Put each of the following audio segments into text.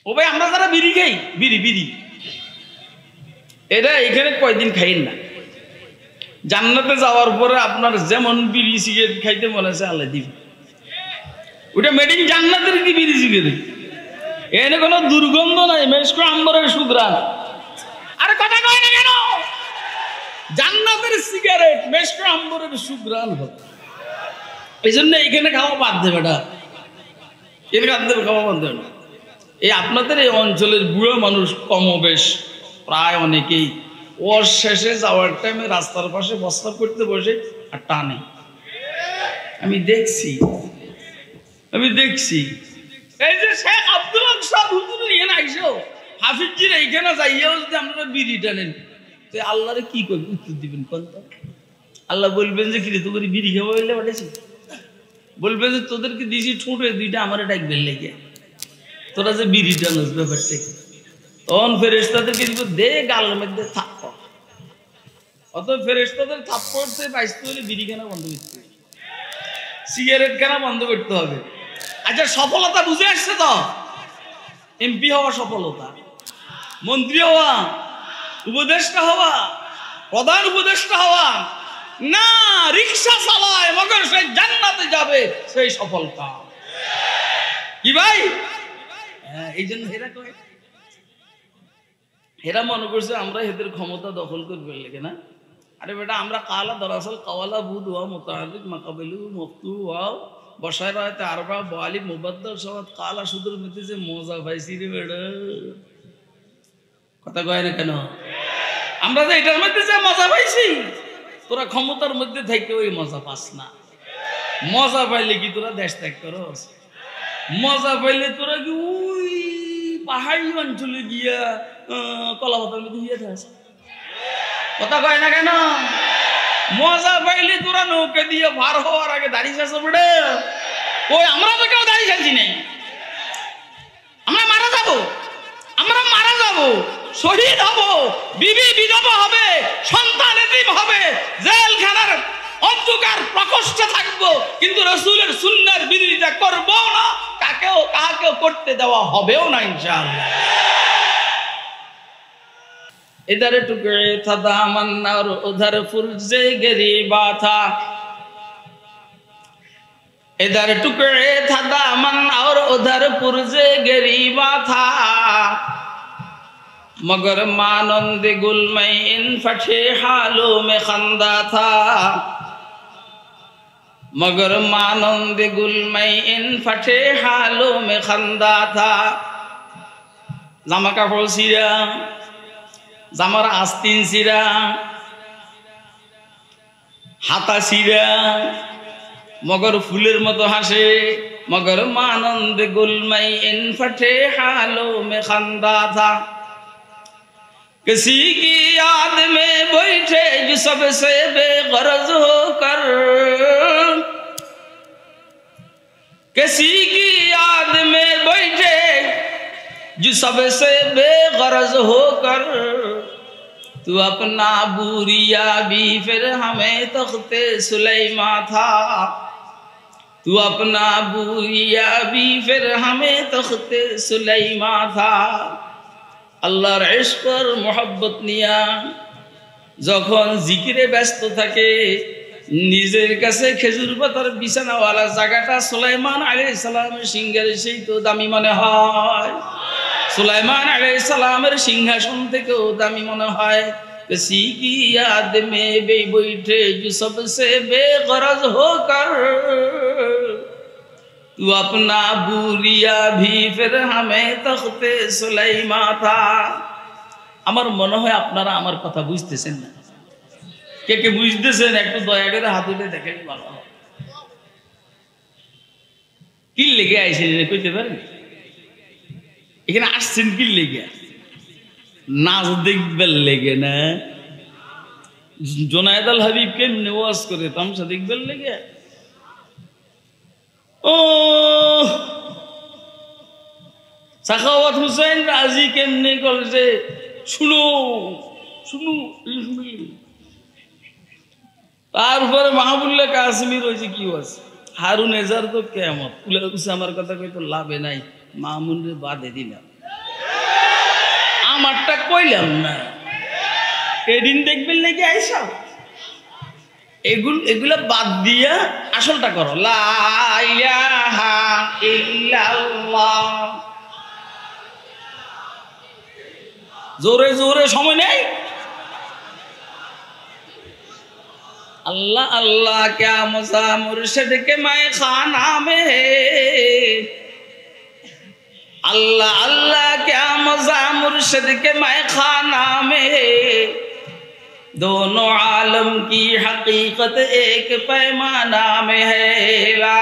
ও ভাই আমরা যারা বিড়ি খাই, বিড়ি এটা এখানে কয়দিন খাইন না, জান্নাতে যাওয়ার পরে আপনার যেমন বিড়ি সিগারেট খাইতে মনে আছে আল্লাহ দিবে, ওটা মেডিং জান্নাতের কি বিড়ি সিগারেট, এখানে কোনো দুর্গন্ধ নাই, মেশকো আম্বরের সুঘ্রাণ। আরে কথা কয় না কেন? জান্নাতের সিগারেট মেশকো আম্বরের সুঘ্রাণ হবে, এই জন্য এইখানে খাওয়া বাদ দেবে না, এর খাদ্য খাওয়া বাদ দেবে না। এই আপনাদের এই অঞ্চলের বুড়ো মানুষ কমবেশ প্রায় অনেকেই ওর শেষে যাওয়ার টাইমে রাস্তার পাশে বস্তা করতে বসে আর টানে। আমি দেখছি এই যে শেখ আব্দুল হক সাহেব হুজুর এখানে আইসো, হাফিজজির এইখানে যাইয়াও যদি আপনারা বিড়ি টানেন, তো আল্লাহরে কি করবে, উত্তর দিবেন কোন? আল্লাহ বলবেন যে কি রে তোকে বিড়ি খাওয়া হইলে পাঠাইছি, বলবেন যে তোদেরকে দিয়েছি ঠোঁটে দুইটা আমার ডাকবেন লেগে, তোরা যে বিড়ি টানোস ব্যাপারটা। তখন ফেরেশতাদেরকে দিব দে গালের মধ্যে থাপ্পড়, অত ফেরেশতাদের থাপ্পড়তে বাঁচতে হলে বিড়ি কেনা বন্ধ করতে হবে, সিগারেট কেনা বন্ধ করতে হবে। আচ্ছা সফলতা বুঝে আসছে তো? এমপি হওয়া সফলতা, মন্ত্রী হওয়া, উপদেষ্টা হওয়া, প্রধান উপদেষ্টা হওয়া না, রিক্সা চালায় মগর সে জান্নাতে যাবে, সেই সফলতা কি ভাই? এই জন্য এরা মনে করছে আমরা এদের ক্ষমতা দখল করবে লেগে না। আরে বেটা আমরা কালা দরাসল কাওয়ালা বুধ হওয়া মোতাহাদিক মাকাবেলু মফতু হওয়া বসায় রাতে আরবা বালি মুবাদ্দাল সবাদ কালা সুদুর মধ্যে যে মজা পাইছি রে বেটা, কথা কয় না কেন? আমরা যে এটার মধ্যে যে মজা পাইছি, তোরা ক্ষমতার মধ্যে থেকে ওই মজা পাস না। মজা পাইলে কি তোরা দেশ ত্যাগ করস? মজা পাইলে তোরা কি ওই পাহাড়ি অঞ্চলে গিয়া কলা পাতার মধ্যে গিয়ে থাকস? কথা কয় না কেন? মজা পাইলে তোরা নৌকে দিয়ে পার হওয়ার আগে দাঁড়িয়ে যাস বেড়ে। ওই আমরা তো কেউ দাঁড়িয়ে যাচ্ছি নাই, আমরা মারা যাবো, শহীদ হব, বিবি বিধবা হবে, সন্তান এতিম হবে, জেলখানার অন্ধকার প্রকোষ্ঠে থাকবো, কিন্তু রাসূলের সুন্নাহর বিরোধিতা করবো না, কাকেও করতে দেওয়া হবেও না ইনশাআল্লাহ। इधर टुकड़े था दामन और उधर फुर्जे गरीबा था, इधर टुकड़े था दामन और उधर फुर्जे गरीबा था, मगर मानंद गुल में इन फटे हालों में खंदा था, मगर मानंद गुल में इन फटे हालों में खंदा था। জামা কাপড় ছিঁড়া, জামার আস্তিন ছিঁড়া, হাতা ছিঁড়া, মগর ফুলের মতো হাসে, मगर मानंद गुल में इन फटे हालों में खंदा था, किसी की याद में बैठे जो सबसे बेगरज होकर, किसी की याद में बैठे जो सबसे बेगरज होकर, तू अपना बूरिया भी फिर हमें तख्ते सुलेमा था, तू अपना बूरिया भी फिर हमें तख्ते सुलेमा था। আল্লাহর ইশক আর মোহাব্বত নিয়া যখন জিকিরে ব্যস্ত থাকে, নিজের কাছে খেজুর পাতার বিছানাওয়ালা জায়গাটা সুলাইমান আলাইহিস সালামের সিংহের সেই তো দামি মনে হয়, সুলাইমান আলাইহিস সালামের সিংহাসন থেকেও দামি মনে হয়। किसी की याद में बैठे जो सबसे बेगरज होकर, तू अपना बूरिया भी फिर हमें तख्ते सुलाइमा था। আমার মনে হয় আপনারা আমার কথা বুঝতেছেন না, কে কে বুঝতেছেন একটু দয়া করে হাত উঠে দেখেন, ভালো হয়। কি লেগে আইছেন কইতে পারেন? এখানে আসছেন কি লেগে? নাচ দেখবেন লেগে না? জোনায়েদ আল হাবিব কেমনে ওয়াজ করে তামসা দেখবেন লেগে? ও সাখাওয়াত হুসেন রাজি কেমনে করছে শুনো শুনো শুনো। তারপরে মাহবুবুল্লাহ কাসেমি রয়েছে কি ওয়াজ, হারুন এজার তো কেমন কুলে কুছে আমার কথা কই তো লাভে নাই, মামুন রে বাদে দিলাম। আমারটা কইলাম না এদিন দেখবেন নাকি আইসা এগুলা বাদ দিয়া আসলটা করো লা ইলাহা ইল্লাল্লাহ জোরে জোরে সময় নেই अल्लाह अल्लाह क्या मज़ा मुर्शिद के मैं खाना में है अल्लाह अल्लाह क्या मज़ा मुर्शिद के मैं खाना में है दोनों आलम की हकीकत एक पैमाना में है ला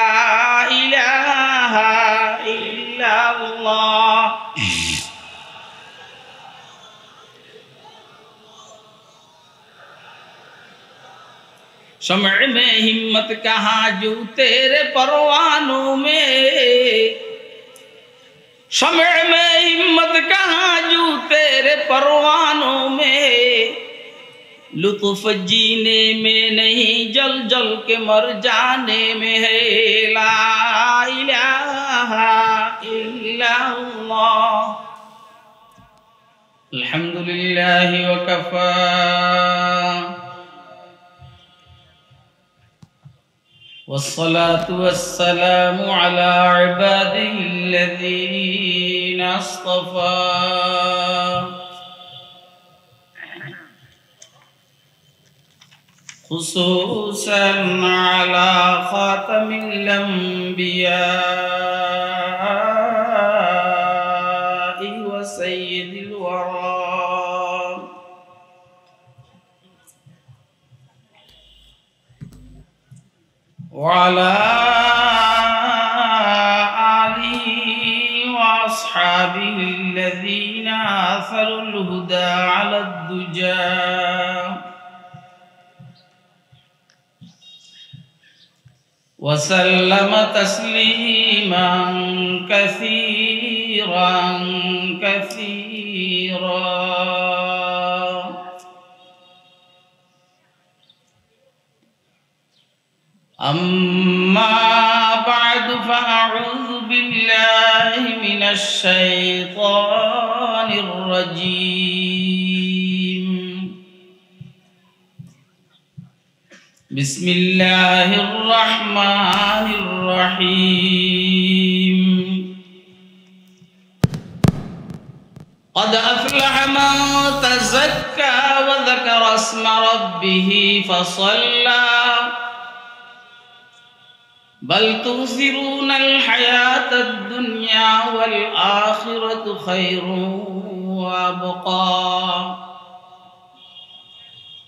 इलाहा इल्लल्लाह शमअ में हिम्मत कहाँ जू तेरे परवानों में शमअ में हिम्मत कहाँ जू तेरे परवानों में लुत्फ जीने में नहीं जल जल के मर जाने में है ला इलाहा इल्लल्लाह अल्हम्दुलिल्लाह व कफा والصلاة والسلام على عباده الذين اصطفى خصوصا على خاتم الأنبياء وسيد الورى وعلى آله وأصحابه الذين آثروا الهدى على الدجى وسلم تسليما كثيرا كثيرا أما بعد فأعوذ بالله من الشيطان الرجيم بسم الله الرحمن الرحيم قد أفلح من تزكى وذكر اسم ربه فصلى بل تؤثرون الحياة الدنيا والآخرة خير وأبقى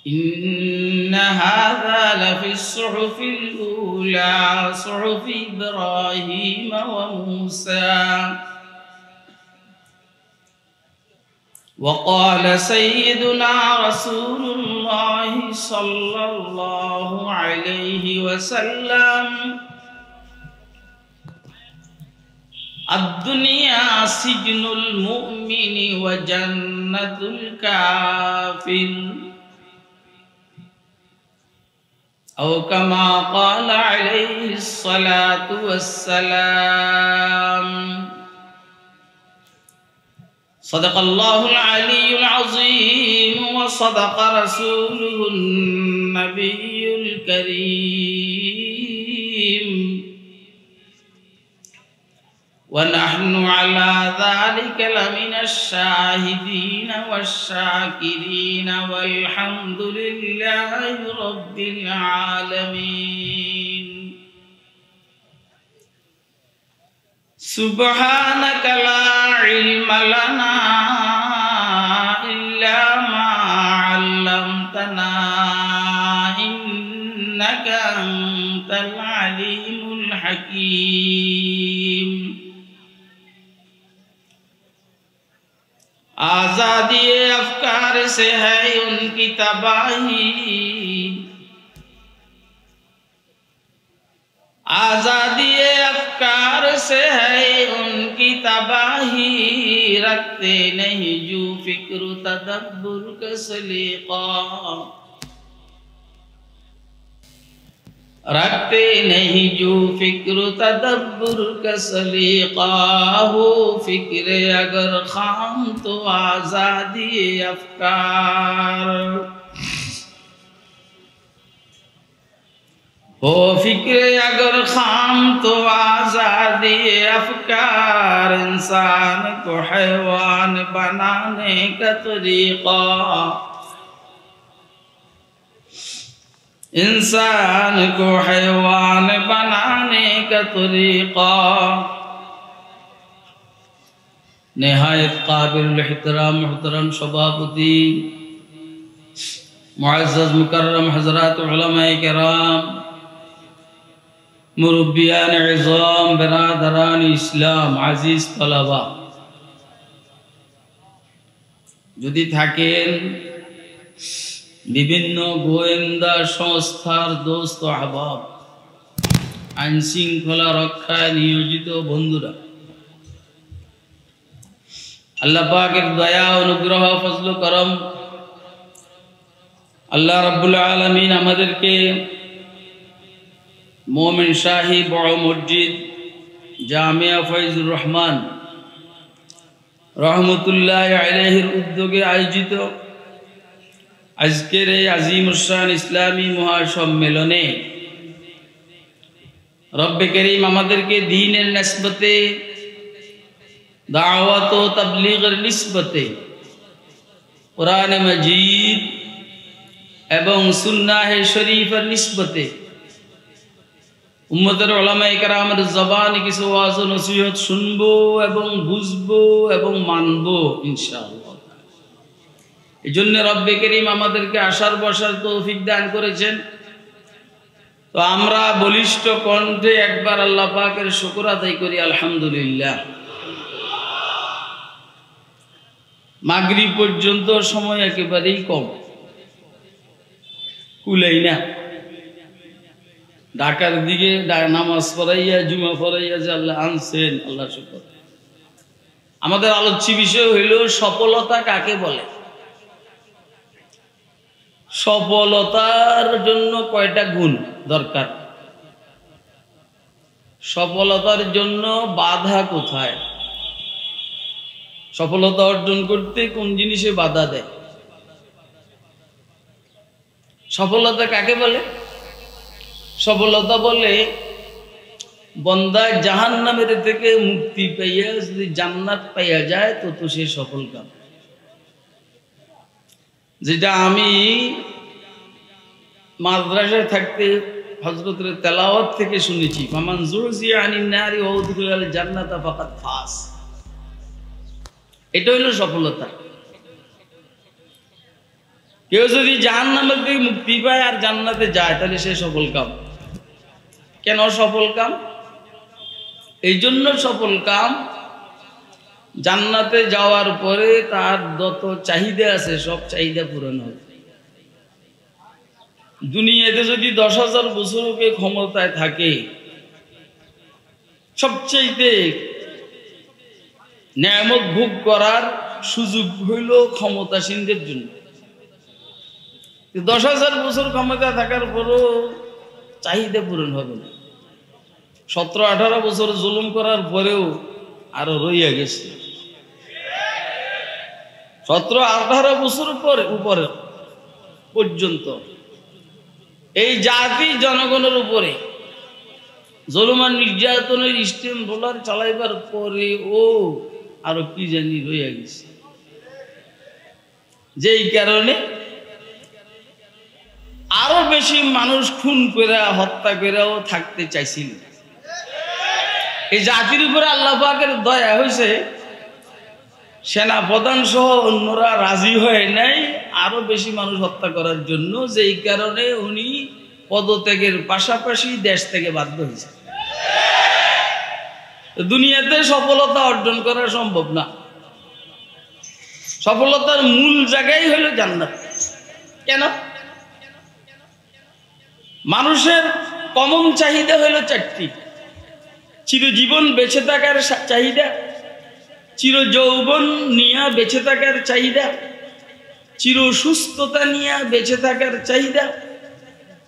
إن هذا لفي الصحف الأولى صحف إبراهيم وموسى وقال سيدنا رسول الله صلى الله عليه وسلم الدنيا سجن المؤمن وجنة الكافر أو كما قال عليه الصلاة والسلام صدق الله العلي العظيم وصدق رسوله النبي الكريم ونحن على ذلك لمن الشاهدين والشاكرين والحمد لله رب العالمين سبحانك لا علم لنا إلا ما علمتنا إنك أنت العليم الحكيم आजादी अफकार से है उनकी तबाही आजादी अफकार से है उनकी तबाही रखते नहीं जो फिक्र तदब्बुर का सलीका रखते नहीं जो फिक्र तदब्बुर का सलीका हो, फिक्र अगर खाम तो आज़ादी अफकार हो, फिक्र अगर खाम तो आज़ादी अफकार, इंसान को हैवान बनाने का तरीका, इंसान को हैवान बनाने का तरीका। निहायत काबिल एहतराम मुहतरम सभापति, मुअज़्ज़ज़ मुकर्रम हज़रात उलमाए किराम, मुरब्बियान इज़ाम, बिरादरान इस्लाम, আজিজ तलबा, যদি থাকেন বিভিন্ন গোয়েন্দা সংস্থার দোস্ত আহবাব, আইন শৃঙ্খলা রক্ষায় নিয়োজিত বন্ধুরা, আল্লাহ পাকের দয়া অনুগ্রহ ফজল করম, আল্লাহ রাব্বুল আলামিন আমাদেরকে মোমিন শাহী বড় মসজিদ জামিয়া ফয়জুর রহমান রহমতুল্লাহ আলাইহির উদ্যোগে আয়োজিত আজকের এই আজিমুশান ইসলামী মহাসম্মেলনে রব্বে করিম আমাদেরকে দ্বীনের নিসবতে, দাওয়াত ও তাবলীগের নিসবতে কোরআন মাজিদ এবং সুন্নাহ শরীফের নিসবতে উম্মতের উলামায়ে কেরামের জবানে কিছু ওয়াজ ও নসিহত শুনবো এবং বুঝবো এবং মানবো ইনশাআল্লাহ। এই জন্য রব্বে করিম আমাদেরকে আসার বসার তৌফিক দান করেছেন। তো আমরা বলিষ্ঠ কণ্ঠে একবার আল্লাহ পাকের শুকর আদায় করি আলহামদুলিল্লাহ। মাগরিব পর্যন্ত সময় একেবারেই কম, কুলাই না। ঢাকার দিকে নামাজ পড়াইয়া জুমা পড়াইয়া যে আল্লাহ আনছেন, আল্লাহ শুকর। আমাদের আলোচ্য বিষয় হইল সফলতা কাকে বলে। সফলতার জন্য কয়টা গুণ দরকার, সফলতার জন্য বাধা কোথায়, সফলতা অর্জন করতে কোন জিনিসে বাধা দেয়, সফলতা কাকে বলে। সফলতা বলে বন্দা জাহান্নামের থেকে মুক্তি পাইয়া যদি জান্নাত পাইয়া যায় তো সে সফল কাম। যেটা আমি মাদ্রাসায় থাকতে হযরতের তেলাওয়াত থেকে শুনেছি, ফামান যুরজিয়া আনিন নারি ওয়া উদখিলাল জান্নাতা ফাকাদ ফাস। এটা হলো সফলতা। কেউ যদি জাহান্নামের থেকে মুক্তি পায় আর জান্নাতে যায় তাহলে সে সফল কাম। কেন সফল কাম? এই জন্য সফল কাম, জান্নাতে যাওয়ার পরে তার যত চাহিদা আছে সব চাহিদা পূরণ হবে। দুনিয়াতে যদি 10,000 বছরও ক্ষমতায় থাকে, সবচেয়ে নেয়ামত ভোগ করার সুযোগ হইল ক্ষমতাসীনদের জন্য। 10,000 বছর ক্ষমতা থাকার পরও চাহিদা পূরণ হবে না। 17-18 বছর জুলুম করার পরেও আরো রইয়া গেছে। 17-18 বছর উপরে পর্যন্ত এই জাতি জনগণের উপরে জুলুম আর নির্যাতনের স্টিম রোলার চালাইবার পরেও আরো কি জানি রইয়া গেছে। যেই কারণে আরো বেশি মানুষ খুন করে হত্যা করেও থাকতে চাইছিল। এই জাতির উপরে আল্লাহ পাকের দয়া হয়েছে, সেনা প্রধান সহ অন্যরা রাজি হয় নাই আরো বেশি মানুষ হত্যা করার জন্য। যেই কারণে উনি পদত্যাগের পাশাপাশি দেশ থেকে বাধ্য হয়েছে। দুনিয়াতে সফলতা অর্জন করা সম্ভব না। সফলতার মূল জায়গায় হলো জান্নাত। কেন? মানুষের কমন চাহিদা হলো 4টি। চিরজীবন বেঁচে থাকার চাহিদা, চির যৌবন নিয়ে বেঁচে থাকার চাহিদা, চির সুস্থতা নিয়ে বেঁচে থাকার চাহিদা,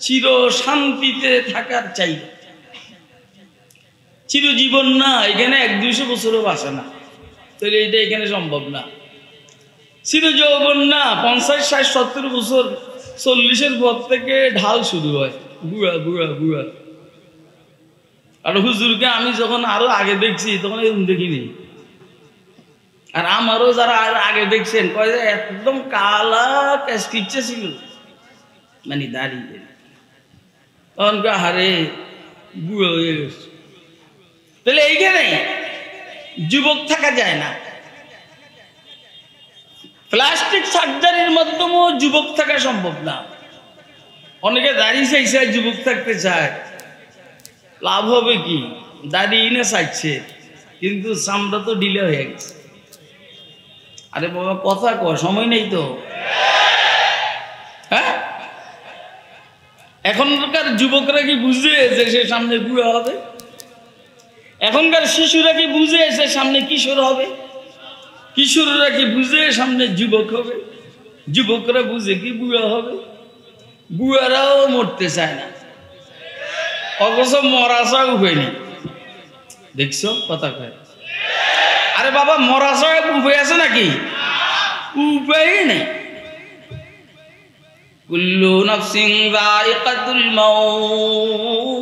চির শান্তিতে থাকার চাহিদা। চিরজীবন না, এখানে 100-200 বছরও বাঁচে না, তাহলে এটা এখানে সম্ভব না। চির যৌবন না, 50-60-70 বছর, 40-এর পর থেকে ঢাল শুরু হয়, বুড়া বুড়া বুড়া। আর হুজুরকে আমি যখন আরো আগে দেখছি তখন এরকম দেখিনি। আর আমারও যারা আগে দেখছেন কয় যে একদম কালা ক্যাস্টিচ্ছে ছিল, মানে দাঁড়িয়ে, তখন হারে বুড়ো হয়ে গেছে। তাহলে এইখানে যুবক থাকা যায় না। প্লাস্টিক সার্জারির মাধ্যমেও যুবক থাকা সম্ভব না। অনেকে দাড়ি চাইছে যুবক থাকতে চায়, লাভ হবে কি? দাড়ি না চাইছে কিন্তু চামড়া তো ঢিলে হয়ে গেছে। আরে বাবা কথা কয়, সময় নেই তো। হ্যাঁ, এখনকার যুবকরা কি বুঝে যে সে সামনে বুড়া হবে? এখনকার শিশুরা কি বুঝে সে সামনে কিশোর হবে? কিশোররা কি বুঝে সামনে যুবক হবে? যুবকরা বুঝে কি বুড়া হবে? বুড়ারাও মরতে চায় না, অথচ মরা ছাড়া উপায় নেই। দেখছো কথা কয়? আরে বাবা মরা ছাড়া উপায় আছে নাকি? উপায় নেই। কুল্লু নাফসিন যায়িকাতুল মাউত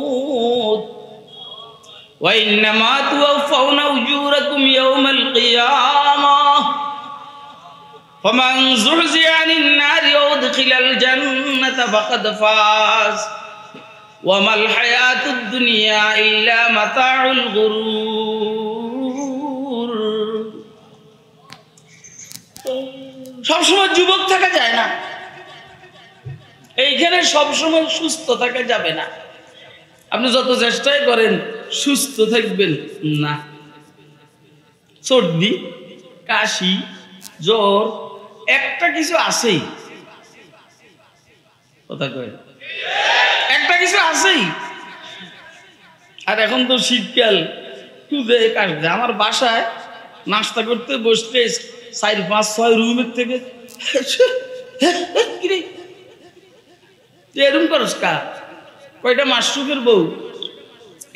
ওয়া ইন্নামা তুওয়াফাউনা উজুরাকুম ইয়াওমাল কিয়ামাহ ফামান যুহজিয়া আনিন নারি ওয়া উদখিলাল জান্নাতা ফাকাদ ফাজ ওয়া মাল হায়াতুদ দুনিয়া ইল্লা মাতাউল গুরুর। সবসময় যুবক থাকা যায় না, এইখানে সবসময় সুস্থ থাকা যাবে না। আপনি যত চেষ্টাই করেন সুস্থ থাকবেন না। সর্দি, কাশি, জ্বর একটা কিছু আছেই, কথা কয়, একটা কিছু আছেই। আর এখন তো শীতকাল, খুঁজে কাশবে। আমার বাসায় নাস্তা করতে বসতে 4-5-6 রুমের থেকে এরম করস কা? কয়টা মাশরুকের বউ,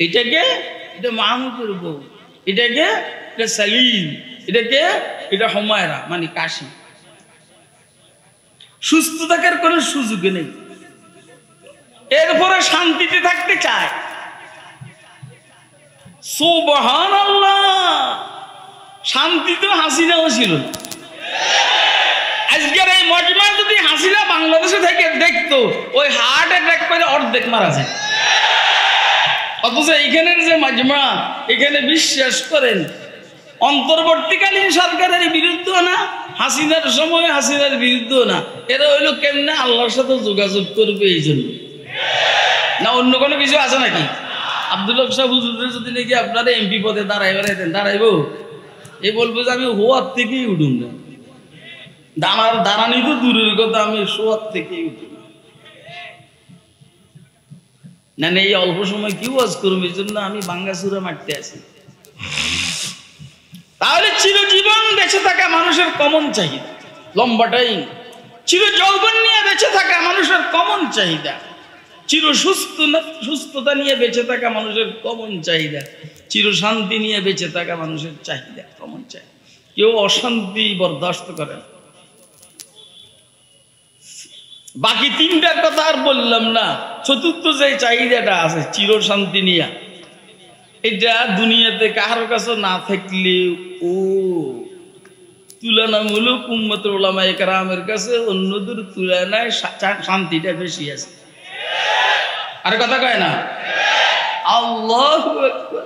এটাকে এটা মাহমুদের বউ, এটাকে এটা সালিম, এটাকে এটা হুমায়রা, মানে কাশি। সুস্থ থাকার কোনো সুযোগ নেই। এরপরে শান্তিতে থাকতে চায়। সুবহানাল্লাহ, শান্তি তো হাসিনাও ছিল। আজকের এই মজমা যদি হাসিনা বাংলাদেশে থেকে দেখতো, ওই হার্ট অ্যাটাক করে অর্ধেক মারা যায়। অথচ এইখানের যে মজমা, এখানে বিশ্বাস করেন অন্তর্বর্তীকালীন সরকারের বিরুদ্ধেও না, হাসিনার সময় হাসিনার বিরুদ্ধেও না। এরা হইলো কেমনে আল্লাহর সাথে যোগাযোগ করবে এই জন্য, না অন্য কোনো কিছু আছে নাকি? আব্দুল হক সাহেব হুজুরের যদি নাকি আপনারা এমপি পদে দাঁড়াইবো, এ বলবো যে আমি হোয়ার থেকেই উঠুন না, দাঁড়ানি তো দূরের কথা, আমি শোয়ার থেকেই উঠুন না। এই অল্প সময় কি ওয়াজ করবো, এই জন্য আমি বাঙ্গাসুরা মারতে আছি। তাহলে চিরজীবন বেঁচে থাকা মানুষের কমন চাহিদা, লম্বাটাই। চির যৌবন নিয়ে বেঁচে থাকা মানুষের কমন চাহিদা, চির সুস্থতা নিয়ে বেঁচে থাকা মানুষের কমন চাহিদা, চির শান্তি নিয়ে বেঁচে থাকা মানুষের চাহিদা কমন চাহিদা। কেউ অশান্তি বরদাস্ত করে না। বাকি তিনটার কথা আর বললাম না। চতুর্থ যে চাহিদাটা আছে চির শান্তি নিয়ে, এটা দুনিয়াতে কারোর কাছে না থাকলে ও তুলনামূলক উম্মতের উলামায়ে কেরামের কাছে অন্যদের তুলনায় শান্তিটা বেশি আছে। আর কথা কয় না? আল্লাহু আকবার।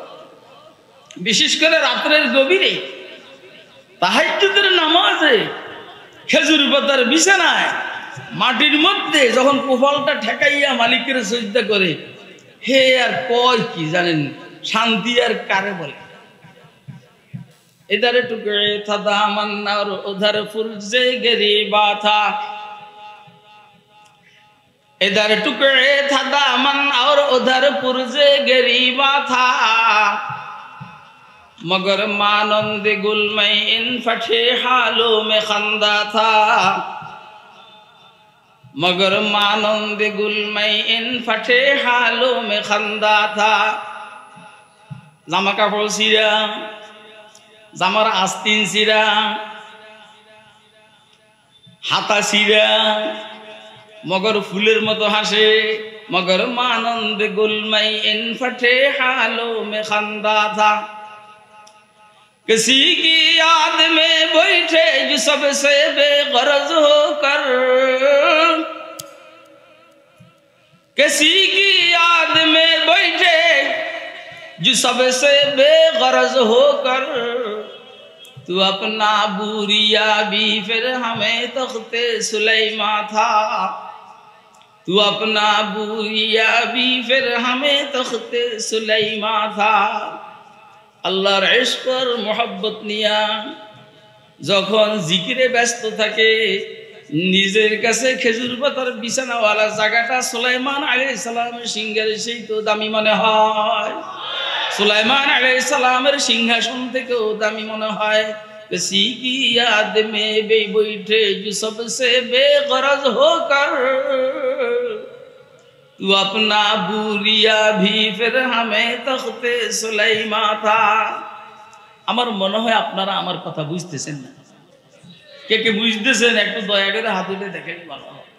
বিশেষ করে রাতের গভীরে তাহাজ্জুদের নামাজে খেজুর পাতার বিছানায় মাটির মধ্যে যখন কপালটা ঠেকাইয়া মালিকের সিজদা করে, হে আর কয় কি জানেন, শান্তি আর কারে বলে? इधर टुकड़े था दामन और उधर फुर्जे गरीबा था, इधर टुकड़े था दामन और उधर फुर्जे गरीबा था, मगर मानंद गुल में इन फटे हालों में खंदा था, मगर मानंद गुल में इन फटे हालों में खंदा था জামা কাপড় ছিঁড়া জামার আস্তিন ছিঁড়া হাতা ছিঁড়া मगर फूलेर मतो हासे मगर मानंद गुल में इन फटे हालों में खंदा था किसी की याद में बैठे जो सबसे बेगरज होकर किसी की याद में बैठे जो सबसे बेगरज होकर तू अपना बूरिया भी फिर हमें तख्ते सुलेमा था तू अपना बूरिया भी फिर हमें तख्ते सुलेमा था আল্লাহর ইশক আর মোহাব্বত নিয়া যখন জিকিরে ব্যস্ত থাকে নিজের কাছে খেজুর পাতার বিছানাওয়ালা জায়গাটা সুলাইমান আলাইহিস সালামের সিংহাসনের সেই তো দামি মনে হয় সুলাইমান আলাইহিস সালামের সিংহাসন থেকেও দামি মনে হয় किसी की याद में बैठे जो सबसे बेगरज होकर तू अपना बूरिया भी फिर हमें तख्ते सुलाइमा था আমার মনে হয় আপনারা আমার কথা বুঝতেছেন না কে কে বুঝতেছেন একটু দয়া করে হাত তুলে দেখেন ভালো হবে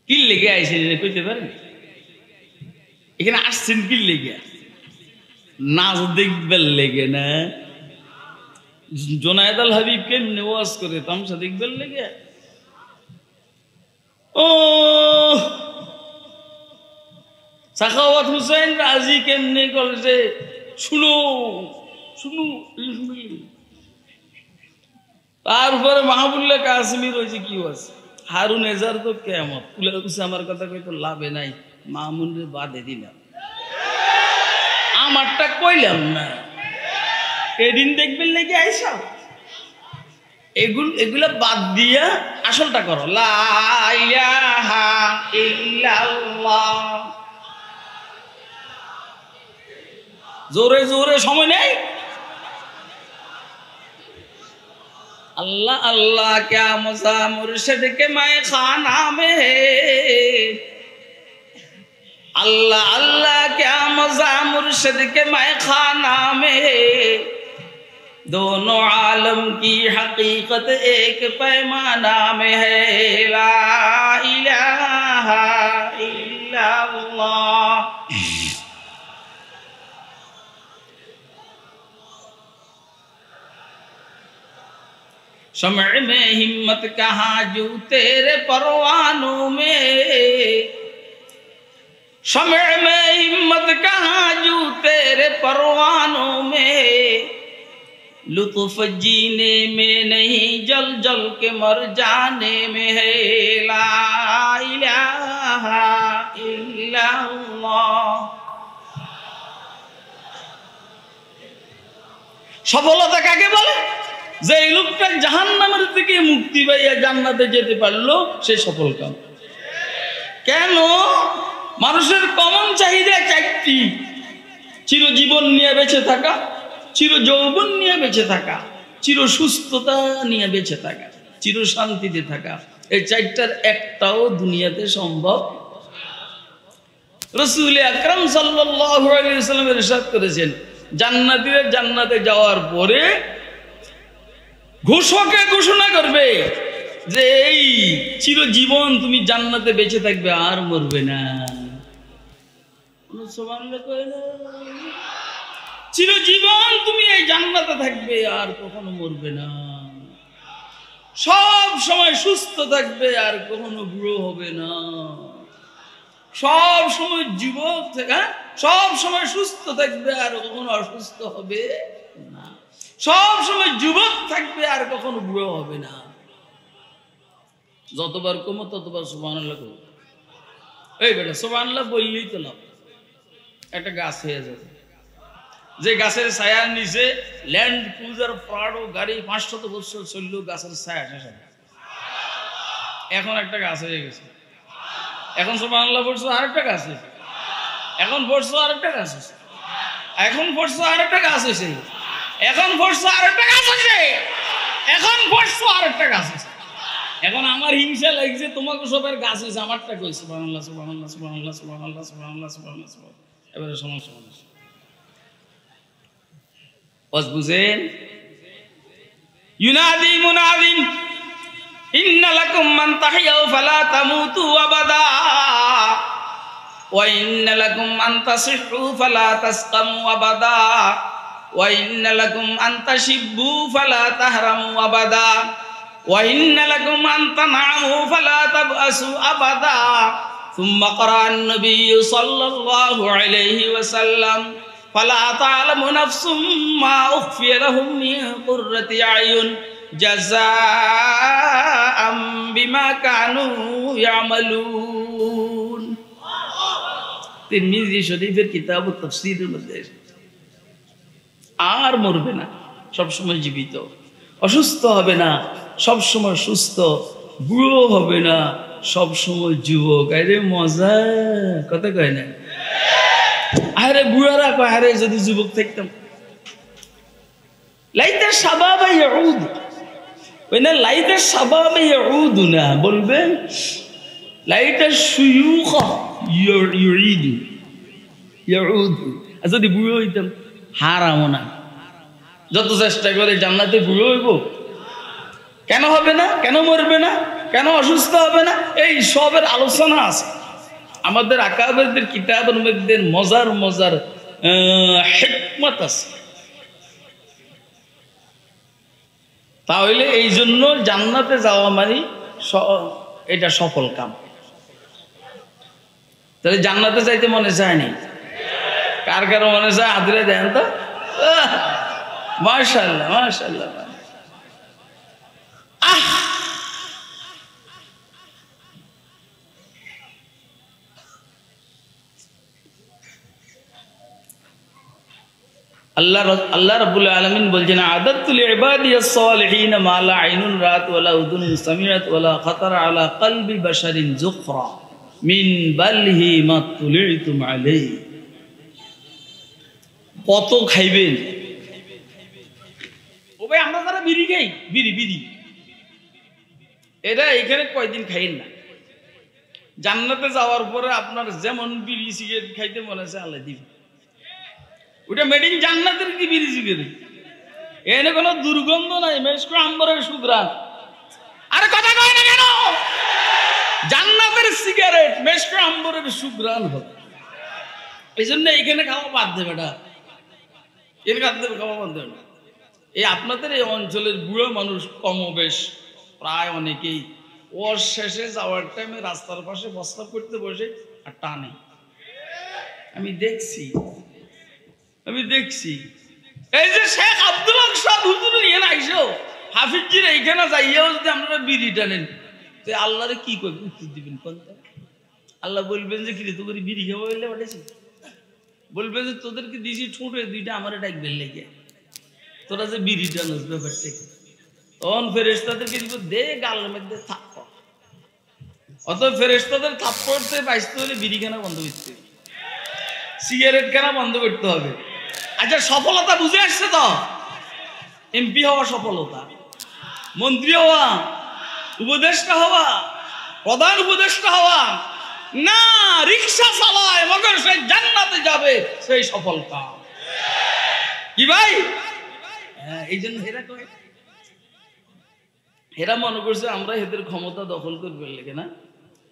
কি লেগে আইছেন কইতে পারেন এখানে আসছেন কি লেগে নাচ দেখবেন লেগে না জোনায়েদ আল হাবিব কেমনে ওয়াজ করে তামসা দেখবেন লেগে ও সাখাওয়াত হুসাইন রাজি কেমনে কলছে শুনো শুনো তারপরে মাহবুবুল্লাহ কাসেমি রয়েছে কি ওয়াজ হারুন এজার তো কিয়ামত কুলে কুছে আমার কথা কই তো লাভে নাই মামুনরে বাদে দিলাম আমারটা কইলাম না এদিন দেখবেন নাকি আইসা এগুলা বাদ দিয়া আসলটা করো লা ইলাহা ইল্লাল্লাহ জোরে জোরে সময় নেই अल्लाह अल्लाह क्या मजा मुर्शिद के मैं खाना में है अल्लाह अल्लाह क्या मजा मुर्शिद के मैं खाना में है दोनों आलम की हकीकत एक पैमाना में है ला इलाहा इल्लल्लाह शमअ में हिम्मत कहाँ जो तेरे परवानों में शमअ में हिम्मत कहाँ जो तेरे परवानों में लुत्फ जीने में नहीं जल जल के मर जाने में है ला इलाहा इल्लल्लाह সফলতা কাকে বলে যে এই লোকটা জাহান্নামের থেকে মুক্তি পাইয়া জান্নাতে যেতে পারলো সে সফল কাম কেন মানুষের কমন চাহিদা চারটি চিরজীবন নিয়ে বেঁচে থাকা চির যৌবন নিয়ে বেঁচে থাকা চির সুস্থতা নিয়ে বেঁচে থাকা চির শান্তিতে থাকা এই চারটার একটাও দুনিয়াতে সম্ভব রাসূল আকরাম সাল্লাল্লাহু আলাইহি ওয়াসাল্লাম ইরশাদ করেছেন জান্নাতীরা জান্নাতে যাওয়ার পরে ঘোষকে ঘোষণা করবে যে এই চিরজীবন তুমি জান্নাতে বেঁচে থাকবে আর মরবে না সুবহানাল্লাহ কয় না চিরজীবন তুমি এই জান্নাতে থাকবে আর কখনো মরবে না সব সময় সুস্থ থাকবে আর কখনো বুড়ো হবে না সব সময় যুবক থেকে সব সময় সুস্থ থাকবে আর কখনো অসুস্থ হবে না সব সময় যুবক থাকবে আর কখনো বুড়ো হবে না যতবার কমো ততবার সুবহানাল্লাহ কও এই বেটা সুবহানাল্লাহ বললেই তো লাভ একটা গাছ হয়ে যাবে যে গাছের ছায়ার নিচে ল্যান্ড ক্রুজার প্রাডো গাড়ি 500 বছর চলল গাছের ছায়া শেষ হবে এখন একটা গাছ হয়ে গেছে এখন সুবহানাল্লাহ পড়ছো আরেকটা গাছ হয়েছে এখন পড়ছো আরেকটা গাছ হয়েছে এখন পড়ছো আরেকটা গাছ হয়েছে এখন পড়ছো আরেকটা গাছ হয়েছে এখন পড়ছো আরেকটা গাছ হয়েছে এখন আমার হিংসা লাগছে, তোমাকে সবের গাছ হয়েছে, আমারটা কই সুবহানাল্লাহ সুবহানাল্লাহ সুবহানাল্লাহ সুবহানাল্লাহ সুবহানাল্লাহ সুবহানাল্লাহ। এবারে সমস্যা বুঝেন? ইউনাদি মুনাদিন ইন্না লাকুম মান তাহিয়াউ ফালা তামুতু আবাদা ওয়া ইন্না লাকুম আন তাসিহু ফালা তাসকামু আবাদা ওয়া ইন্না লাকুম আন তাশিব্বু ফালা তাহরামু আবাদা ওয়া ইন্না লাকুম আন তানআমু ফালা তাবআসু আবাদা। ثم قرأ النبي صلى الله عليه وسلم فلا تعلم نفس ما أخفي لهم من قرة أعين جزاء بما كانوا يعملون। তিরমিজি শরীফের কিতাব তাফসীরের মধ্যে আর মরবে না, সব সময় জীবিত, অসুস্থ হবে না, সব সময় সুস্থ, বুড়ো হবে না, সব সময় যুবক। আরে মজা, কথা কয় না? আরে বুড়ারা কয় আরে যদি যুবক থাকতাম। লাইতা শাবাব ইয়াউদ, ওই না লাইতা শাবাব ইয়াউদুনা বলবে লাইতা শুয়ুখ ইউইদু ইয়াউদ। যদি বুড়ো হইতাম হারামো না, যত চেষ্টা করে জান্নাতে বুড়ো হইব। কেন হবে না? কেন মরবে না? কেন অসুস্থ হবে না? এই সবের আলোচনা আছে আমাদের আকাবেরদের কিতাবের মধ্যে, মজার মজার হিকমত আছে। তাহলে এই জন্য জান্নাতে যাওয়া মানে এটা সফল কাম। তাহলে জান্নাতে যাইতে মনে চায়নি? কার কারো মনে চায়? হাতরে দেন তো। মাশাআল্লাহ মাশাআল্লাহ। আল্লাহ রাব্বুল আলামিন বলছেন আদাতুল ইবাদিয়াস সালিহিন মা লা আইনুন রাত ওয়ালা উযুনুন সামিআত ওয়ালা খাতার আলা কলবি বাশারিন যুখরা মিন বালহি মা তুলিতুম আলাইহি। কত খাইবেন? ও ভাই আমরা যারা বিড়ি খাই, বিড়ি এটা এখানে কয়দিন খাইন না, জান্নাতে যাওয়ার পরে আপনার যেমন বিড়ি সিগারেট খাইতে মনে আছে আল্লাহ দিবে। ওটা মেডিং জান্নাতের কি বিড়ি সিগারেট, এনে কোনো দুর্গন্ধ নাই, মেশকো আম্বরের সুগ্রাণ। আরে কথা কয় না কেন? জান্নাতের সিগারেট মেশকো আম্বরের সুগ্রাণ হবে। এই জন্য এইখানে খাওয়া বাদ দেবে না, এখানে খাওয়া বাদ দেবে না। এই আপনাদের এই অঞ্চলের বুড়ো মানুষ কমবেশ প্রায় অনেকেই ওর শেষে যাওয়ার টাইমে রাস্তার পাশে প্রস্তাব করতে বসে আর টানে। আমি দেখছি এই যে শেখ আব্দুল হক সাহেব হুজুর নিয়ে আইসো হাফিজজির এইখানে যাইয়াও যদি আপনারা বিড়ি টানেন তো আল্লাহরে কি করবে? উত্তর দিবেন কোনটা? আল্লাহ বলবেন যে কিরে তোকে বিড়ি খাওয়া হইলে পাঠাইছি, বলবে যে তোদেরকে দিছি ঠোঁটে দুইটা আমার ডাকবেন লেগে, তোরা যে বিড়ি টানোস ব্যাপারটা। তখন ফেরেশতাদেরকে দিব দে গালের মধ্যে থাপ্পড়। অত ফেরেশতাদের থাপ্পড়তে বাঁচতে হলে বিড়িখানা বন্ধ করতে হবে, সিগারেট খানা বন্ধ করতে হবে। আচ্ছা সফলতা বুঝে আসছে তো? এমপি হওয়া সফলতা, মন্ত্রী হওয়া, উপদেষ্টা হওয়া, প্রধান উপদেষ্টা হওয়া না, রিক্সা চালায় মগর সে জান্নাতে যাবে, সেই সফলতা। কি ভাই? এই জন্য এরা মনে করছে আমরা এদের ক্ষমতা দখল করবে লেগে না।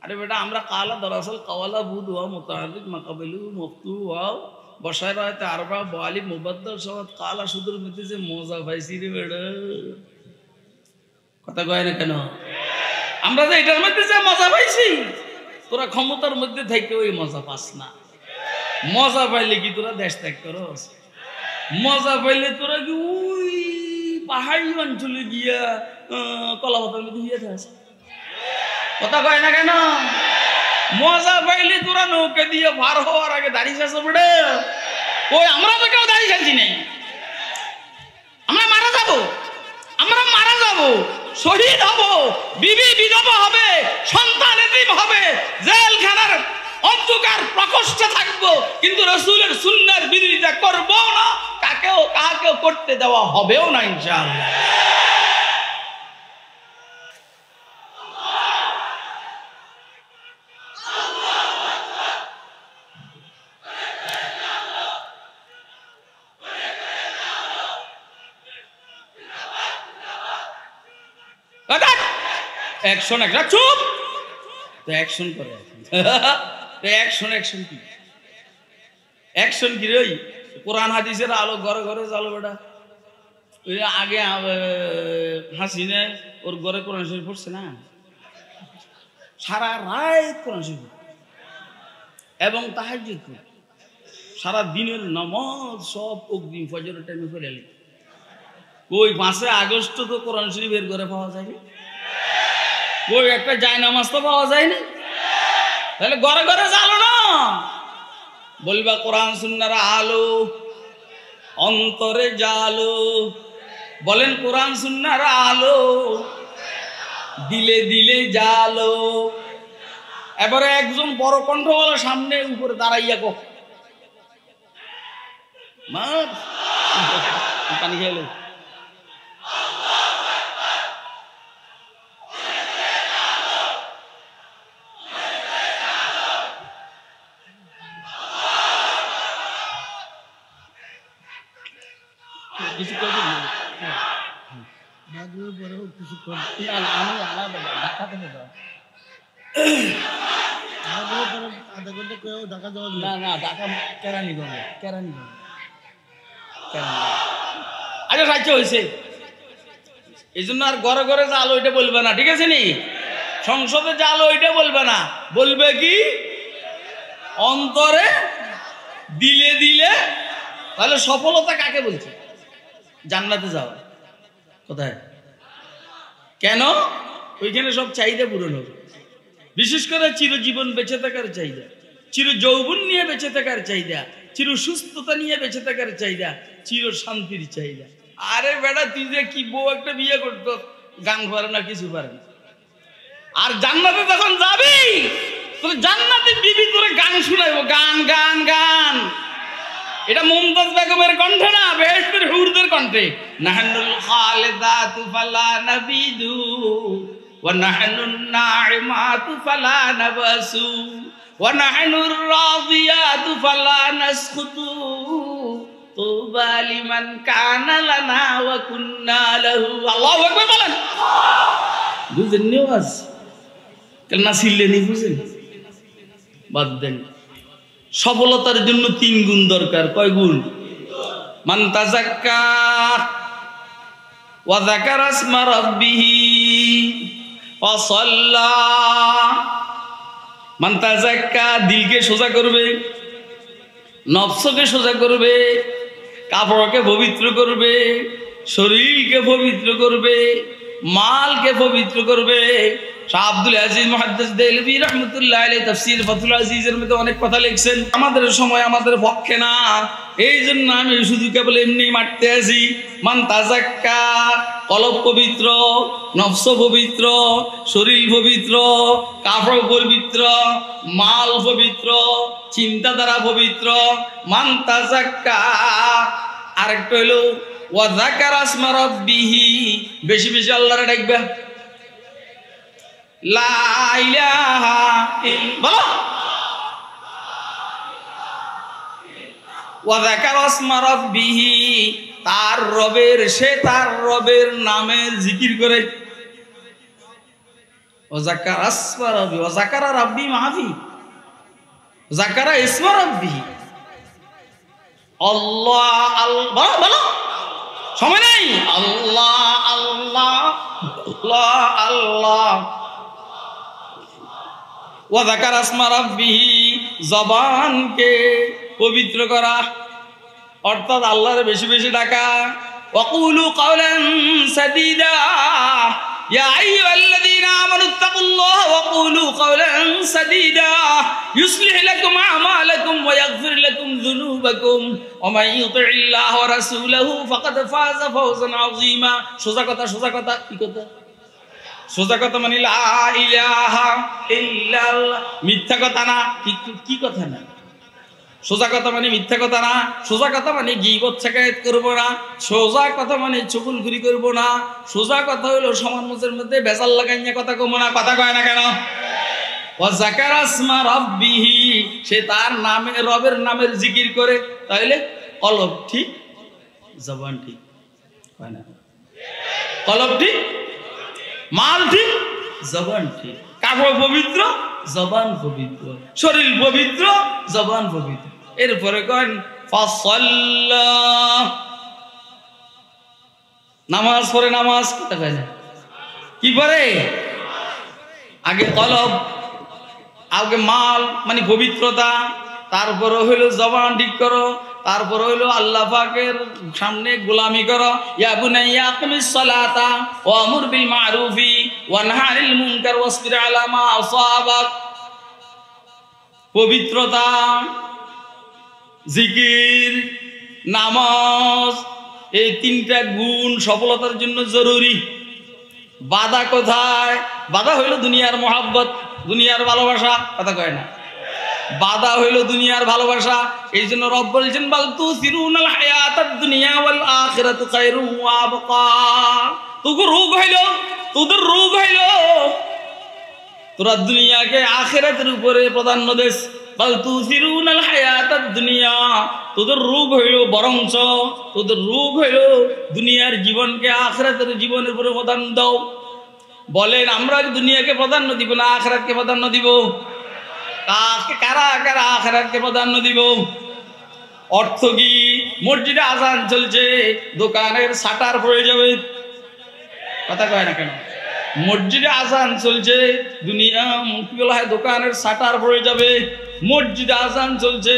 আরে বেটা আমরা কালা দরাসল কাওয়ালা বুধ হওয়া মোতাহারিক মাকাবেলু মফতু হওয়া বসায় রাতে আরবা বোয়ালি মুবাদ্দাল সবাদ কালা সুদূর মধ্যে যে মজা পাইছি রে বেটা, কথা কয় না কেন? আমরা যে এটার মধ্যে যে মজা পাইছি, তোরা ক্ষমতার মধ্যে থেকে ওই মজা পাস না। মজা পাইলে কি তোরা দেশ ত্যাগ করস? মজা পাইলে তোরা কি ওই পাহাড়ি অঞ্চলে গিয়া কলা পাতার মধ্যে গিয়ে থাকস? কথা কয় না কেন? মজা পাইলে তোরা নৌকা দিয়ে পার হওয়ার আগে দাঁড়িয়ে আসে বড়ে। ওই আমরা তো কেউ দাঁড়িয়ে যাচ্ছি নাই, আমরা মারা যাবো, শহীদ হব, বিবি বিধবা হবে, সন্তান এতিম হবে, জেলখানার অন্ধকার প্রকোষ্ঠে থাকবো, কিন্তু রাসূলের সুন্নাহর বিরোধিতা করবো না, কাকেও করতে দেওয়া হবেও না ইনশাআল্লাহ। অ্যাকশন একটা চুপ তো অ্যাকশন করে অ্যাকশন কি অ্যাকশন কি রে কোরআন হাদিসের আলো ঘরে ঘরে চালো বেটা ওই আগে হাসিনে ওর ঘরে কোরআন শরীফ পড়ছে না সারা রাত কোরআন শরীফ এবং তাহাজ্জুদ করে সারা দিনের নামাজ সব অগ্রিম ফজরের টাইমে করে এলি ওই 5 আগস্ট তো কোরআন শরীফের ঘরে পাওয়া যায় না ওই একটা যায় নামাজ তো পাওয়া যায় না তাহলে ঘরে ঘরে চালো না বলবা কোরআন সুন্নাহর আলো অন্তরে জালো বলেন কোরআন সুন্নাহর আলো দিলে দিলে জালো এবারে একজন বড় কণ্ঠওয়ালা সামনে উপরে দাঁড়াইয়া কো মা পানি খেলো কিছু করবেন না কিছু করবেন না আমি আলাদা ঢাকা থেকে দাও আধা ঘন্টা কেউ ঢাকা যাওয়া না না ঢাকা কেরানীগঞ্জ আচ্ছা সাহায্য হয়েছে এই জন্য আর ঘরে ঘরে জাল ওইটা বলবে না ঠিক আছে নি সংসদে জাল ওইটা বলবে না বলবে কি অন্তরে দিলে দিলে তাহলে সফলতা কাকে বলছে জান্নাতে যাওয়া কোথায় কেন ওইখানে সব চাহিদা পূরণ হবে বিশেষ করে চিরজীবন বেঁচে থাকার চাহিদা চির যৌবন নিয়ে বেঁচে থাকার চাহিদা চির সুস্থতা নিয়ে বেঁচে থাকার চাহিদা চির শান্তির চাহিদা আরে বেটা তুই যে কি বউ একটা বিয়ে করতো গান পারে না কিছু পারে না আর জান্নাতে যখন যাবি তোর জান্নাতে বিবি তোরে গান শুনাইবো গান গান গান এটা মুমতাজ বেগমের কণ্ঠে না বেহেশতের হুরদের কণ্ঠে নাহনুল খালিদাতু ফালা নাবিদু ওয়া নাহনুন নাইমাতু ফালা নাবাসু ওয়া নাহনুর রাদিয়াতু ফালা নাসকুতু তুবা লিমান কানা লানা ওয়া কুন্না লাহু আল্লাহু আকবার বলেন বুঝেন নিওয়াজ কেন না সিললেনি বুঝেন বাদ দেন সফলতার জন্য 3 গুণ দরকার কয় গুণ মান তাযাক্কা ওয়া যাকারা ইসমা রাব্বিহি ওয়া সাল্লা মান তাযাক্কা দিলকে সোজা করবে নফসকে সোজা করবে কাপড়কে পবিত্র করবে শরীরকে পবিত্র করবে মালকে পবিত্র করবে শাহ আব্দুল আজিজ মুহাদ্দিস দেহলভী রাহমাতুল্লাহ আলাইহি তাফসীর ফাতুল আজিজের মধ্যে অনেক কথা লিখছেন আমাদের সময় আমাদের পক্ষে না এইজন্য আমি শুধু কেবল এমনি মারতে আসি মান তাযাক্কা কলব পবিত্র নফস পবিত্র শরীর পবিত্র কাপড় পবিত্র মাল পবিত্র চিন্তাধারা পবিত্র মান তাযাক্কা আরেকটা হলো ওয়া যাকারা ইসমা রাব্বিহি বেশি বেশি আল্লাহরে ডাকবে লা ইলাহা ইল্লাল্লাহ ওয়া যাকারা ইসমা রাব্বিহি তার রবের নামের জিকির করে ওয়া যাকারা ইসমা রাব্বি ওয়া যাকারা রাব্বি মাফি যাকারা ইসমা রাব্বিহি আল্লাহ আল্লাহ বলো সময় নাই আল্লাহ আল্লাহ আল্লাহ আল্লাহ ওয়া যাকারা ইসমা রাব্বিহি জবানকে পবিত্র করা অর্থাৎ আল্লাহর বেশি বেশি ডাকা ওয়াকুলু কাওলান সাদীদা ইয়া আইয়ুহাল্লাযীনা আমানুত্তাকুল্লাহা ওয়াকুলু কাওলান সাদীদা ইউসলিহু লাকুম আ'মালাকুম ওয়া ইয়াগফির লাকুম যুনুবাকুম ওয়া মান ইউতি'ইল্লাহা ওয়া রাসূলাহু ফাকাদ ফাযা ফাওজান আযীমা সোজা কথা কি কথা সোজা কথা মানে লা ইলাহা ইল্লাল্লাহ মিথ্যা কথা না কি কথা না সোজা কথা মানে মিথ্যা কথা না সোজা কথা মানে গীবত শিকায়ত করব না সোজা কথা মানে চুগলখুরি করব না সোজা কথা হলো সমাজের মধ্যে বেজাল লাগাইয়া কথা কম না কথা কয় না কেন ওয়া যাকারা ইসমা রাব্বিহি সে তার নামে রবের নামের জিকির করে তাহলে কলব ঠিক জবান ঠিক হয় না কলব ঠিক মাল ঠিক জবান ঠিক। কাপড় পবিত্র, জবান পবিত্র। শরীর পবিত্র, জবান পবিত্র। এরপরে কন ফাসাল্লা, নামাজ পড়ে। নামাজ কথা কয় না, কি করে? আগে কলব, আগে মাল মানে পবিত্রতা, তারপরে হইল জবান ঠিক করো, তারপরে হইল আল্লাহ পাকের সামনে গোলামি করো। ইয়া বুনাইয়া আকিমিস সালাতা ওয়া আমুর বিল মারুফি ওয়া নাহি আনিল মুনকার ওয়াসবির আলা মা আসাবাক। পবিত্রতা, জিকির, নামাজ, এই তিনটা গুণ সফলতার জন্য জরুরি। বাধা কোথায়? বাধা হইল দুনিয়ার মহাব্বত, দুনিয়ার ভালোবাসা। কথা কয় না, বাধা হইল দুনিয়ার ভালোবাসা। এই জন্য রব বলছেন বাল তুসিরুনাল হায়াতাদ দুনিয়া ওয়াল আখিরাতু খায়রুম ওয়া আবকা। তোদের রোগ হইল তোরা দুনিয়াকে আখিরাতের উপরে প্রাধান্য দেস। বাল তুসিরুনাল হায়াতাদ দুনিয়া, তোদের রোগ হইল বরঞ্চ তোদের রোগ হইল দুনিয়ার জীবনকে আখিরাতের জীবনের উপরে প্রাধান্য দাও। বলেন আমরা দুনিয়াকে প্রাধান্য দিব না আখিরাতকে প্রাধান্য দিব? কারা কারা আখিরাতকে প্রাধান্য দিব? অর্থ কি? মসজিদে আজান চলছে, দোকানের শাটার পড়ে যাবে। কথা কয় না কেন? মসজিদে আজান চলছে, দুনিয়া মুক্তিগুলো হয়, দোকানের শাটার পড়ে যাবে। মসজিদে আজান চলছে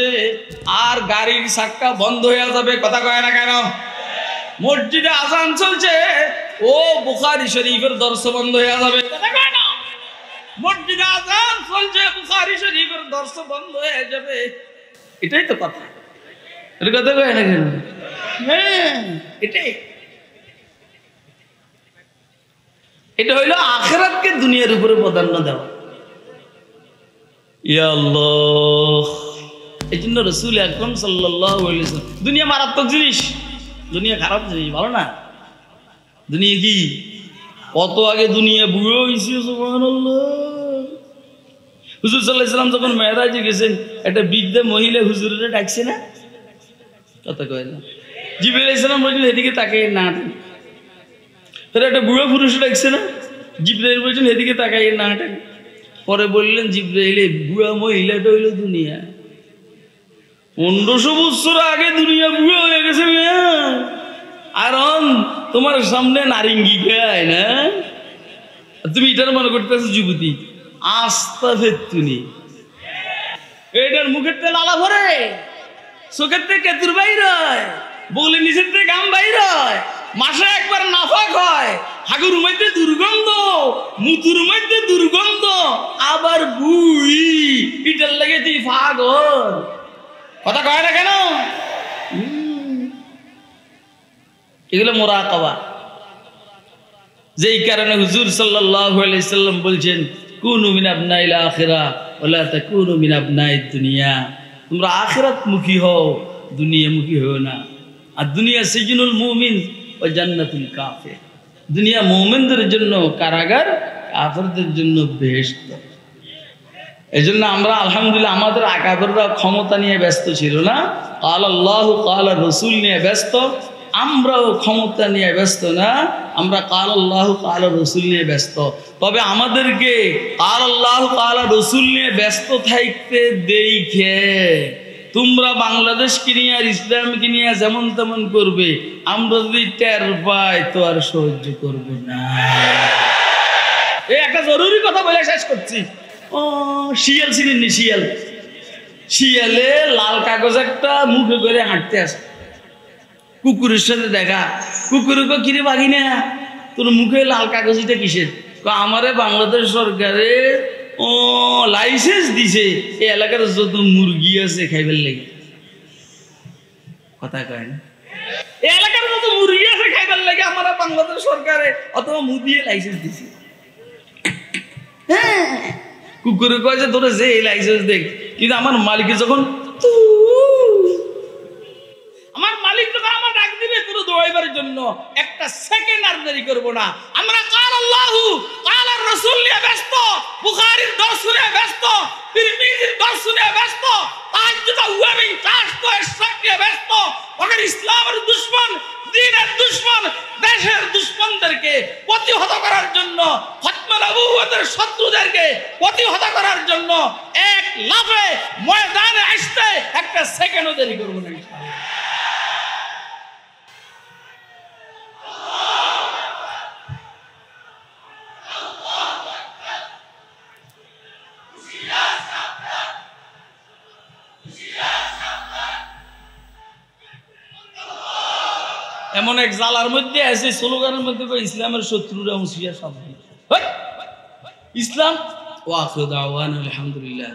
আর গাড়ির চাক্কা বন্ধ হয়ে যাবে। কথা কয় না কেন? মসজিদে আজান চলছে, ও বুখারী শরীফের দর্শ বন্ধ হয়ে যাবে। কথা কয় না? মসজিদে আজান চলছে, বুখারী শরীফের দর্শ বন্ধ হয়ে যাবে। এটাই তো কথা। এর কথা কয় না কেন? হ্যাঁ, এটাই। এটা হইল আখিরাতকে দুনিয়ার উপরে প্রাধান্য দেওয়া। ইয়া আল্লাহ, এই জন্য রাসূল আকরাম সাল্লাল্লাহু আলাইহি ওয়াসাল্লাম, দুনিয়া মারাত্মক জিনিস, দুনিয়া খারাপ জিনিস, ভালো না। দুনিয়া কি কত আগে দুনিয়া বুড়ো হয়েছে, সুবহানাল্লাহ। হুজুর সাল্লাল্লাহু আলাইহি ওয়াসাল্লাম যখন মেরাজে গেছেন, একটা বৃদ্ধা মহিলা হুজুরে ডাকছে না? কথা কয় না? জিবরাইল আলাইহিস সালাম বললেন এদিকে তাকাই না। তাহলে একটা বুড়ো পুরুষ ডাকছে না? জিবরাইল বলছেন এদিকে তাকাই না। পরে বললেন জিবরাইল, বুড়া মহিলাটা হইল দুনিয়া। 1500 বছর আগে দুনিয়া বুড়ো হয়ে গেছে আর তোমার সামনে নারিঙ্গি খায় না। তুমি এটার মনে করতেছো যুবতী, আস্তা ফেতুনি। এটার মুখের তেল আলা ভরে, চোখের থেকে কেতুর বাইর হয়, বগলে নিচের থেকে গাম বাইর হয়, মাসে একবার নাফাক হয়, হাগুর মধ্যে দুর্গন্ধ, মুতুর মধ্যে দুর্গন্ধ, আবার বুই। এটার লাগে তুই পাগল। কথা কয় না কেন? এগুলো মুরাকাবা। যেই কারণে হুজুর সাল্লাল্লাহু আলাইহি সাল্লাম বলছেন কুনু মিন আবনাইল আখিরা ওয়ালা তাকুনু মিন আবনাইদ দুনিয়া। তোমরা আখিরাত মুখী হও, দুনিয়া মুখী হও না। আর দুনিয়া সিজনুল মুমিন ও জান্নাতুল কাফির। দুনিয়া মুমিনদের জন্য কারাগার, কাফেরদের জন্য বেহেশত। এই জন্য আমরা আলহামদুলিল্লাহ আমাদের আকাবেররা ক্ষমতা নিয়ে ব্যস্ত ছিল না, কাল আল্লাহ কাল রসুল নিয়ে ব্যস্ত। আমরাও ক্ষমতা নিয়ে ব্যস্ত না, আমরা কাল আল্লাহ কাল রসুল নিয়ে ব্যস্ত। তবে আমাদেরকে কাল আল্লাহ কাল রসুল নিয়ে ব্যস্ত থাকতে দেখে তোমরা বাংলাদেশকে নিয়ে আর ইসলামকে নিয়ে যেমন তেমন করবে, আমরা যদি টের পাই তো আর সহ্য করব না। এই একটা জরুরি কথা বলে শেষ করছি। ও শিয়াল ছিলেন, শিয়াল, শিয়ালে লাল কাগজ একটা মুখে করে হাঁটতে আসে। কুকুরের সাথে দেখা, কুকুরকে কিরে বাগি না, তোর মুখে লাল কাগজটা কিসের? আমারে বাংলাদেশ সরকারে লাইসেন্স দিছে এই এলাকার যত মুরগি আছে খাইবার লাগে। কথা কয় না? এই এলাকার যত মুরগি আছে খাইবার লাগে আমার বাংলাদেশ সরকারে অথবা মুদিয়ে লাইসেন্স দিছে। হ্যাঁ, কুকুরে কয় যে তোরা যে এই লাইসেন্স দেখ, কিন্তু আমার মালিকে যখন আমার মালিক যখন আমার ডাক দিবে পুরো দৌড়াইবার জন্য, একটা সেকেন্ড আর দেরি করবো না। আমরা কাল আল্লাহু কাল আর রাসূল নিয়ে ব্যস্ত, বুখারীর দর্শ নিয়ে ব্যস্ত, তিরমিজির দর্শ নিয়ে ব্যস্ত, তাহাজ্জুদ ওয়াবিন চাষ তো ইশরাক নিয়ে ব্যস্ত। ওদের ইসলামের দুশমন দ্বীনের দুশমন, দেশের দুশমনদেরকে প্রতিহত করার জন্য, খতমে নবুয়তের শত্রুদেরকে প্রতিহত করার জন্য এক লাফে ময়দানে আসতে একটা সেকেন্ডও দেরি করব না ইনশাআল্লাহ। এমন এক জালার মধ্যে আছে, স্লোগানের মধ্যে ইসলামের শত্রুরা হুঁশিয়ার সাবধান। ইসলাম ওয়া আখিরু দাওয়ানা আলহামদুলিল্লাহ।